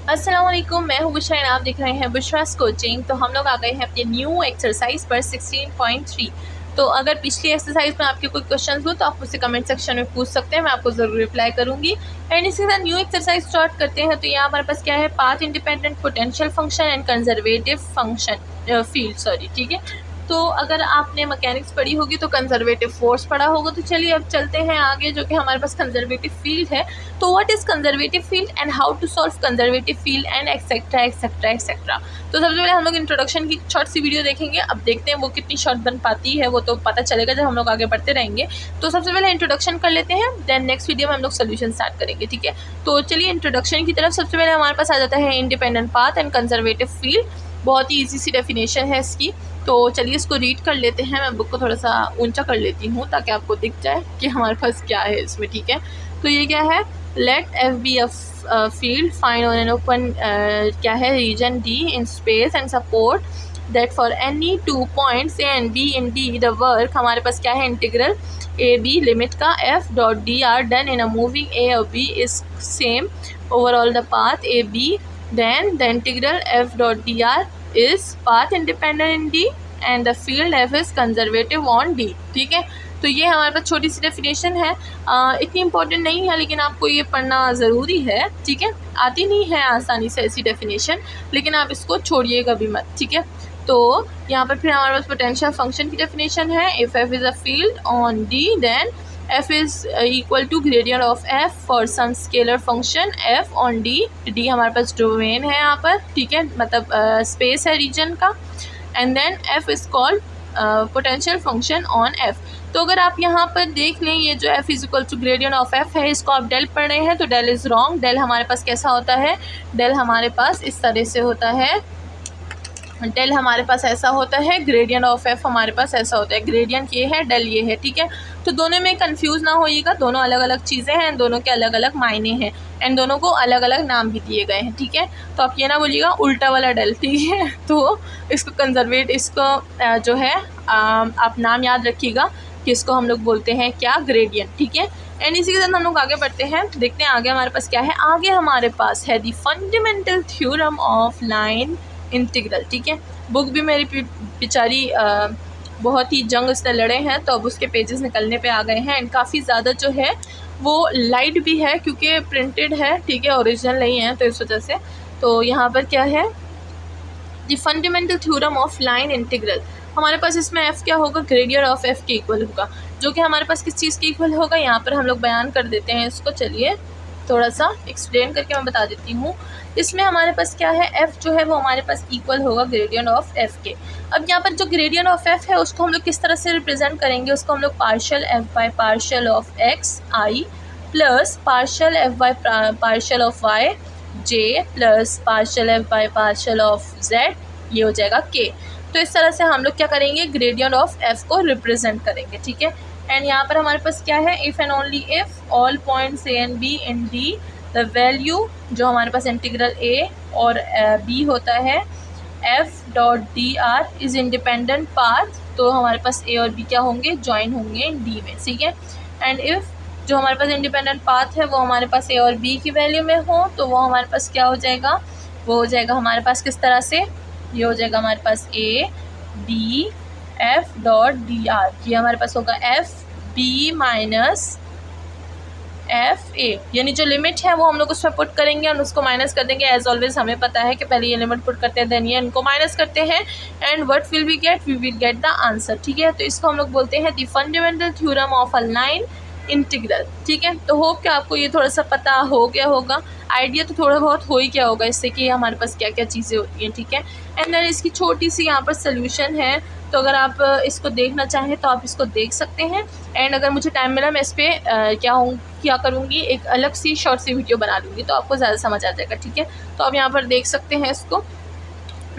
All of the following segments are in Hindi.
अस्सलाम वालेकुम, मैं हूँ बुशरा और आप देख रहे हैं बुशरास कोचिंग। तो हम लोग आ गए हैं अपने न्यू एक्सरसाइज पर 16.3। तो अगर पिछली एक्सरसाइज में आपके कोई क्वेश्चन हो तो आप मुझसे कमेंट सेक्शन में पूछ सकते हैं, मैं आपको ज़रूर रिप्लाई करूँगी। एंड इसके साथ न्यू एक्सरसाइज स्टार्ट करते हैं। तो यहाँ हमारे पास क्या है, path independent potential function and conservative function field, ठीक है। तो अगर आपने मैकेनिक्स पढ़ी होगी तो कंजर्वेटिव फोर्स पढ़ा होगा। तो चलिए अब चलते हैं आगे, जो कि हमारे पास कंजर्वेटिव फील्ड है। तो what is conservative field and how to solve conservative field and etcetera etcetera etcetera. तो सबसे पहले हम लोग इंट्रोडक्शन की शॉर्ट सी वीडियो देखेंगे। अब देखते हैं वो कितनी शॉर्ट बन पाती है, वो तो पता चलेगा जब हम लोग आगे बढ़ते रहेंगे। तो सबसे पहले इंट्रोडक्शन कर लेते हैं, देन नेक्स्ट वीडियो में हम लोग सोल्यूशन स्टार्ट करेंगे, ठीक है। तो चलिए इंट्रोडक्शन की तरफ सबसे पहले हमारे पास आ जाता है independent path and conservative field. बहुत ही ईजी सी डेफिनेशन है इसकी। तो चलिए इसको रीड कर लेते हैं। मैं बुक को थोड़ा सा ऊंचा कर लेती हूँ ताकि आपको दिख जाए कि हमारे पास क्या है इसमें, ठीक है। तो ये क्या है, let F be a field find on an open क्या है region D in space and support that for any 2 points A and B in D the work हमारे पास क्या है, इंटीग्रल ए बी लिमिट का F dot D R done in a moving A और B is same overall the path A B, then the integral f dot dr is path independent in D and the field f is conservative on D, ठीक है। तो ये हमारे पास छोटी सी डेफिनेशन है, इतनी इम्पोर्टेंट नहीं है लेकिन आपको ये पढ़ना ज़रूरी है, ठीक है। आती नहीं है आसानी से ऐसी डेफिनेशन, लेकिन आप इसको छोड़िएगा भी मत, ठीक है। तो यहाँ पर फिर हमारे पास पोटेंशियल फंक्शन की डेफिनेशन है, if f is a field on D then f is equal to gradient of f for some scalar function f on d। d हमारे पास डोमेन है यहाँ पर, ठीक है, मतलब स्पेस है रीजन का। And then f is called potential function on f। तो अगर आप यहाँ पर देख लें, ये जो f is equal to gradient of f है, इसको आप डेल पढ़ रहे हैं तो डेल इज़ रॉन्ग। डेल हमारे पास कैसा होता है, डेल हमारे पास इस तरह से होता है, डेल हमारे पास ऐसा होता है, ग्रेडियंट ऑफ एफ हमारे पास ऐसा होता है। ग्रेडियंट ये है, डेल ये है, ठीक है। तो दोनों में कंफ्यूज ना होइएगा, दोनों अलग अलग चीज़ें हैं, दोनों के अलग अलग मायने हैं एंड दोनों को अलग अलग नाम भी दिए गए हैं, ठीक है। तो आप ये ना बोलिएगा उल्टा वाला डेल, ठीक है। तो इसको कंजर्वेट, इसको जो है आप नाम याद रखिएगा कि इसको हम लोग बोलते हैं क्या, ग्रेडियंट, ठीक है। एंड इसी के साथ हम लोग आगे बढ़ते हैं, देखते हैं आगे हमारे पास क्या है। आगे हमारे पास है दी fundamental theorem of line integral, ठीक है। बुक भी मेरी बेचारी बहुत ही जंग से लड़े हैं, तो अब उसके पेजेस निकलने पे आ गए हैं एंड काफ़ी ज़्यादा जो है वो लाइट भी है क्योंकि प्रिंटेड है, ठीक है, ओरिजिनल नहीं है, तो इस वजह से। तो यहाँ पर क्या है, the fundamental theorem of line integral. हमारे पास इसमें f क्या होगा, ग्रेडियंट ऑफ f के इक्वल होगा, जो कि हमारे पास किस चीज़ के इक्वल होगा, यहाँ पर हम लोग बयान कर देते हैं इसको। चलिए थोड़ा सा एक्सप्लेन करके मैं बता देती हूँ। इसमें हमारे पास क्या है, f जो है वो हमारे पास इक्वल होगा ग्रेडियंट ऑफ f के। अब यहाँ पर जो ग्रेडियंट ऑफ f है उसको हम लोग किस तरह से रिप्रेजेंट करेंगे, उसको हम लोग partial f by partial of x i plus partial f by partial of y j plus partial f by partial of z, ये हो जाएगा k। तो इस तरह से हम लोग क्या करेंगे, ग्रेडियंट ऑफ f को रिप्रेजेंट करेंगे, ठीक है। एंड यहाँ पर हमारे पास क्या है, if and only if all points A and B in D the value, जो हमारे पास इंटीग्रल ए और बी होता है, F dot D are is independent path. तो हमारे पास ए और बी क्या होंगे, जॉइन होंगे इन डी में, ठीक है। एंड इफ़ जो हमारे पास इंडिपेंडेंट पाथ है वो हमारे पास ए और बी की वैल्यू में हो, तो वो हमारे पास क्या हो जाएगा, वो हो जाएगा हमारे पास किस तरह से, ये हो जाएगा हमारे पास A B F dot D R, ये हमारे पास होगा F B minus F A, यानी जो लिमिट है वो हम लोग उसमें पुट करेंगे और उसको माइनस कर देंगे। एज ऑलवेज हमें पता है कि पहले ये लिमिट पुट करते हैं, देन ये इनको माइनस करते हैं and what will we get, we will get the answer, ठीक है। तो इसको हम लोग बोलते हैं the fundamental theorem of a line integral, ठीक है। तो होप कि आपको ये थोड़ा सा पता हो गया होगा, आइडिया तो थोड़ा बहुत हो ही क्या होगा इससे कि हमारे पास क्या क्या चीज़ें होती हैं, ठीक है। एंड देन इसकी छोटी सी यहाँ पर सोल्यूशन है, तो अगर आप इसको देखना चाहें तो आप इसको देख सकते हैं। एंड अगर मुझे टाइम मिला मैं इस पर क्या करूँगी, एक अलग सी शॉर्ट सी वीडियो बना लूँगी, तो आपको ज़्यादा समझ आ जाएगा, ठीक है। तो आप यहाँ पर देख सकते हैं इसको।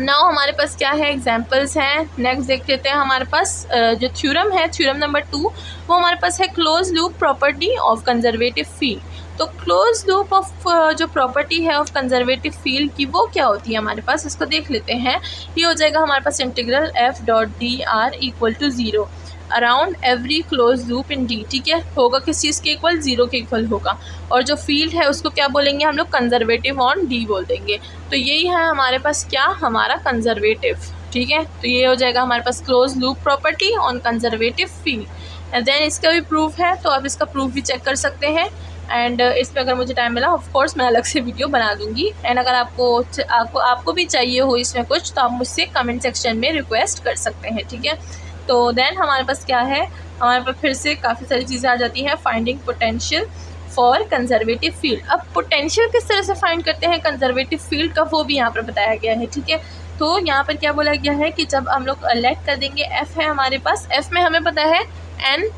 नाउ हमारे पास क्या है, एग्जांपल्स हैं। नेक्स्ट देख लेते हैं, हमारे पास जो थ्योरम है, थ्योरम नंबर 2, वो हमारे पास है close loop property of conservative field. तो क्लोज लूप ऑफ जो प्रॉपर्टी है ऑफ कंजर्वेटिव फील्ड की, वो क्या होती है हमारे पास, इसको देख लेते हैं। ये हो जाएगा हमारे पास integral f dot D R equal to 0। Around every close loop in D, ठीक है, होगा किस चीज़ के इक्वल, 0 के इक्वल होगा। और जो फील्ड है उसको क्या बोलेंगे हम लोग, कंजर्वेटिव ऑन डी बोल देंगे। तो यही है हमारे पास क्या, हमारा कंजर्वेटिव, ठीक है। तो ये हो जाएगा हमारे पास close loop property on conservative field. And then इसका भी प्रूफ है, तो आप इसका प्रूफ भी चेक कर सकते हैं। एंड इस पर अगर मुझे टाइम मिला ऑफ कोर्स मैं अलग से वीडियो बना दूंगी। एंड अगर आपको भी चाहिए हो इसमें कुछ, तो आप मुझसे कमेंट सेक्शन में रिक्वेस्ट कर सकते हैं, ठीक है। तो देन हमारे पास क्या है, हमारे पास फिर से काफ़ी सारी चीज़ें आ जाती हैं। Finding potential for conservative field. अब पोटेंशियल किस तरह से फाइंड करते हैं कंजर्वेटिव फील्ड का, वो भी यहाँ पर बताया गया है, ठीक है। तो यहाँ पर क्या बोला गया है कि जब हम लोग लेट कर देंगे, एफ है हमारे पास, एफ में हमें पता है एन,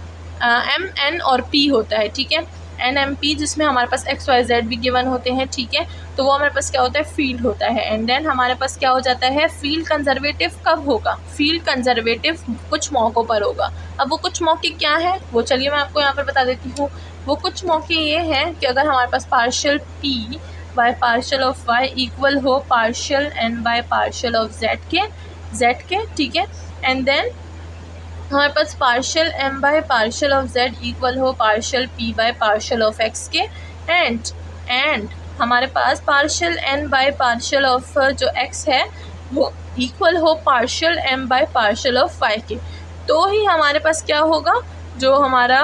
एम, एन और पी होता है, ठीक है, एन एम पी, जिसमें हमारे पास एक्स वाई जेड भी गिवन होते हैं, ठीक है। तो वो हमारे पास क्या होता है, फील्ड होता है। एंड देन हमारे पास क्या हो जाता है, फील्ड कंजर्वेटिव कब होगा, फील्ड कंजर्वेटिव कुछ मौक़ों पर होगा। अब वो कुछ मौके क्या है, वो चलिए मैं आपको यहाँ पर बता देती हूँ। वो कुछ मौके ये हैं कि अगर हमारे पास partial P by partial of Y equal हो partial N by partial of Z के, ठीक है। एंड देन हमारे पास partial M by partial of Z equal हो partial P by partial of X के, एंड हमारे पास partial N by partial of जो एक्स है वो इक्वल हो partial M by partial of Y के। तो ही हमारे पास क्या होगा, जो हमारा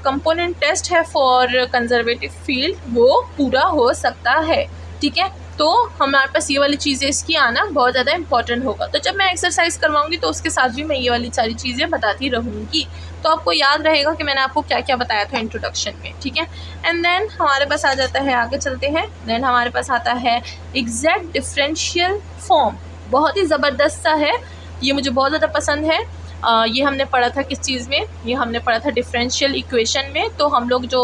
कंपोनेंट टेस्ट है फॉर कंजर्वेटिव फील्ड वो पूरा हो सकता है, ठीक है। तो हमारे पास ये वाली चीज़ें इसकी आना बहुत ज़्यादा इंपॉर्टेंट होगा। तो जब मैं एक्सरसाइज करवाऊंगी तो उसके साथ भी मैं ये वाली सारी चीज़ें बताती रहूँगी, तो आपको याद रहेगा कि मैंने आपको क्या क्या बताया था इंट्रोडक्शन में, ठीक है। एंड देन हमारे पास आ जाता है, आगे चलते हैं, देन हमारे पास आता है एग्जैक्ट डिफरेंशियल फॉर्म। बहुत ही ज़बरदस्त सा है ये, मुझे बहुत ज़्यादा पसंद है। ये हमने पढ़ा था किस चीज़ में, ये हमने पढ़ा था डिफरेंशियल इक्वेशन में। तो हम लोग जो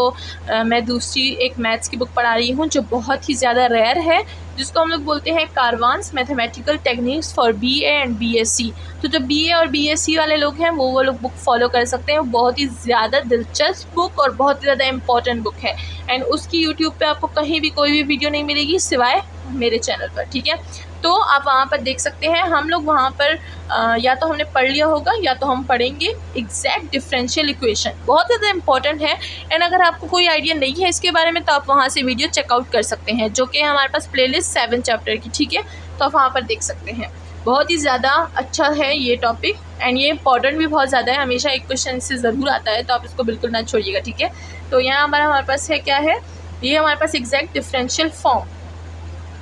मैं दूसरी एक मैथ्स की बुक पढ़ा रही हूँ जो बहुत ही ज़्यादा रेयर है, जिसको हम लोग बोलते हैं कारवान्स mathematical techniques for BA and BSc. तो जो बीए और बीएससी वाले लोग हैं वो लोग बुक फॉलो कर सकते हैं। बहुत ही ज़्यादा दिलचस्प बुक और बहुत ही ज़्यादा इंपॉर्टेंट बुक है। एंड उसकी यूट्यूब पे आपको कहीं भी कोई भी वीडियो नहीं मिलेगी सिवाय मेरे चैनल पर, ठीक है। तो आप वहाँ पर देख सकते हैं। हम लोग वहाँ पर या तो हमने पढ़ लिया होगा या तो हम पढ़ेंगे एग्जैक्ट डिफरेंशियल इक्वेशन, बहुत ज़्यादा इंपॉर्टेंट है। एंड अगर आपको कोई आइडिया नहीं है इसके बारे में तो आप वहाँ से वीडियो चेकआउट कर सकते हैं, जो कि हमारे पास प्लेलिस्ट 7 चैप्टर की, ठीक है। तो आप वहाँ पर देख सकते हैं। बहुत ही ज़्यादा अच्छा है ये टॉपिक एंड ये इंपॉर्टेंट भी बहुत ज़्यादा है। हमेशा एक क्वेश्चन से ज़रूर आता है, तो आप इसको बिल्कुल ना छोड़िएगा, ठीक है। तो यहाँ हमारे पास है क्या है, ये हमारे पास एग्जैक्ट डिफरेंशियल फॉर्म।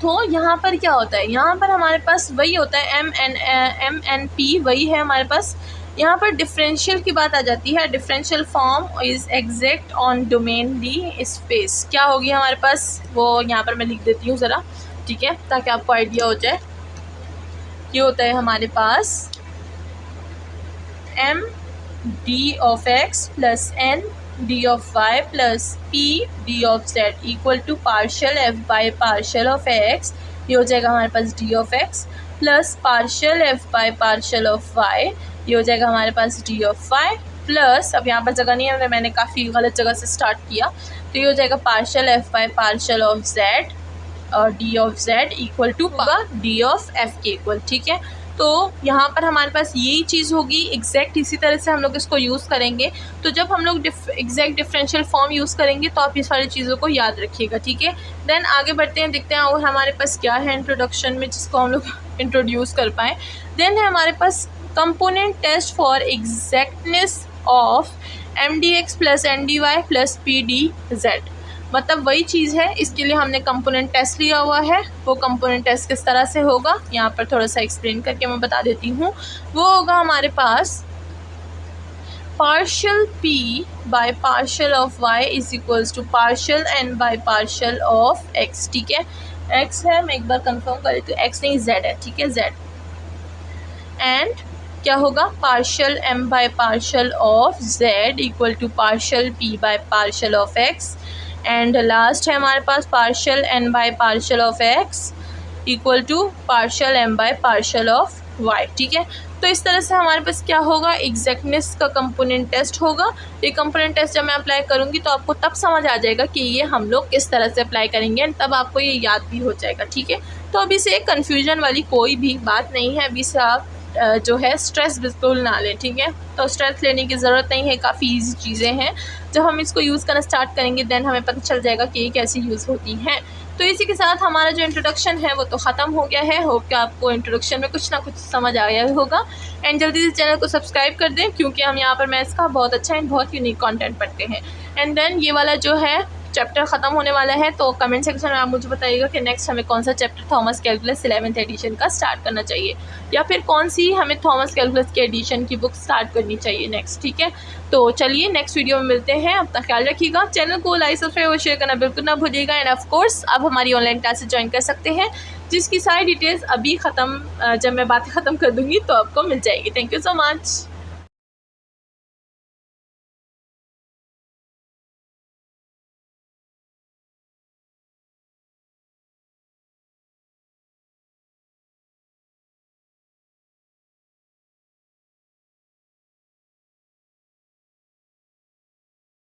तो यहाँ पर क्या होता है, यहाँ पर हमारे पास वही होता है एम एन पी, वही है हमारे पास। यहाँ पर डिफरेंशियल की बात आ जाती है। Differential form is exact on domain D space. क्या होगी हमारे पास, वो यहाँ पर मैं लिख देती हूँ ज़रा, ठीक है, ताकि आपको आइडिया हो जाए। ये होता है हमारे पास M D of X plus N D of Y plus P D of Z equal to partial F by partial of X. ये हो जाएगा हमारे पास D of X plus partial F by partial of Y. ये हो जाएगा हमारे पास डी ऑफ वाई प्लस, अब यहाँ पर जगह नहीं है, मैंने काफ़ी गलत जगह से स्टार्ट किया। तो ये हो जाएगा partial F by partial of Z और D of Z equal to होगा डी ऑफ एफ के इक्वल, ठीक है। तो यहाँ पर हमारे पास यही चीज़ होगी एग्जैक्ट, इसी तरह से हम लोग इसको यूज़ करेंगे। तो जब हम लोग एग्जैक्ट डिफरेंशियल फॉर्म यूज़ करेंगे तो आप ये सारी चीज़ों को याद रखिएगा, ठीक है। देन आगे बढ़ते हैं, देखते हैं और हमारे पास क्या है इंट्रोडक्शन में जिसको हम लोग इंट्रोड्यूस कर पाएँ। देन है हमारे पास component test for exactness of M D X plus N D Y plus P D Z. मतलब वही चीज़ है, इसके लिए हमने कंपोनेंट टेस्ट लिया हुआ है। वो कंपोनेंट टेस्ट किस तरह से होगा यहाँ पर थोड़ा सा एक्सप्लेन करके मैं बता देती हूँ। वो होगा हमारे पास partial p by partial of y is equals to partial n by partial of x, ठीक है। x है, मैं एक बार कंफर्म कर लेती हूँ, x नहीं z है, ठीक है, z। एंड क्या होगा, partial m by partial of z equal to partial p by partial of x। And last है हमारे पास partial n by partial of x equal to partial m by partial of y, ठीक है। तो इस तरह से हमारे पास क्या होगा, एग्जैक्टनेस का कंपोनेंट टेस्ट होगा। ये कंपोनेंट टेस्ट जब मैं अप्लाई करूँगी तो आपको तब समझ आ जाएगा कि ये हम लोग किस तरह से अप्लाई करेंगे एंड तब आपको ये याद भी हो जाएगा, ठीक है। तो अभी से कन्फ्यूजन वाली कोई भी बात नहीं है, अभी से आप जो है स्ट्रेस बिल्कुल ना लें, ठीक है। तो स्ट्रेस लेने की ज़रूरत नहीं है, काफ़ी ईजी चीज़ें हैं। जब हम इसको यूज़ करना स्टार्ट करेंगे देन हमें पता चल जाएगा कि ये कैसे यूज़ होती हैं। तो इसी के साथ हमारा जो इंट्रोडक्शन है वो तो ख़त्म हो गया है। होप कि आपको इंट्रोडक्शन में कुछ ना कुछ समझ आ गया होगा। एंड जल्दी से चैनल को सब्सक्राइब कर दें, क्योंकि हम यहाँ पर मैथ्स का बहुत अच्छा एंड बहुत यूनिक कंटेंट पढ़ते हैं। एंड देन ये वाला जो है चैप्टर ख़त्म होने वाला है, तो कमेंट सेक्शन में आप मुझे बताइएगा कि नेक्स्ट हमें कौन सा chapter Thomas calculus 11th edition का स्टार्ट करना चाहिए, या फिर कौन सी हमें थॉमस कैलकुलस के एडिशन की बुक स्टार्ट करनी चाहिए नेक्स्ट, ठीक है। तो चलिए नेक्स्ट वीडियो में मिलते हैं, अपना ख्याल रखिएगा। चैनल को लाइक सब्सक्राइब और शेयर करना बिल्कुल ना भूलिएगा। एंड ऑफ कोर्स आप हमारी ऑनलाइन क्लासेस ज्वाइन कर सकते हैं, जिसकी सारी डिटेल्स अभी जब मैं बातें ख़त्म कर दूँगी तो आपको मिल जाएगी। Thank you so much.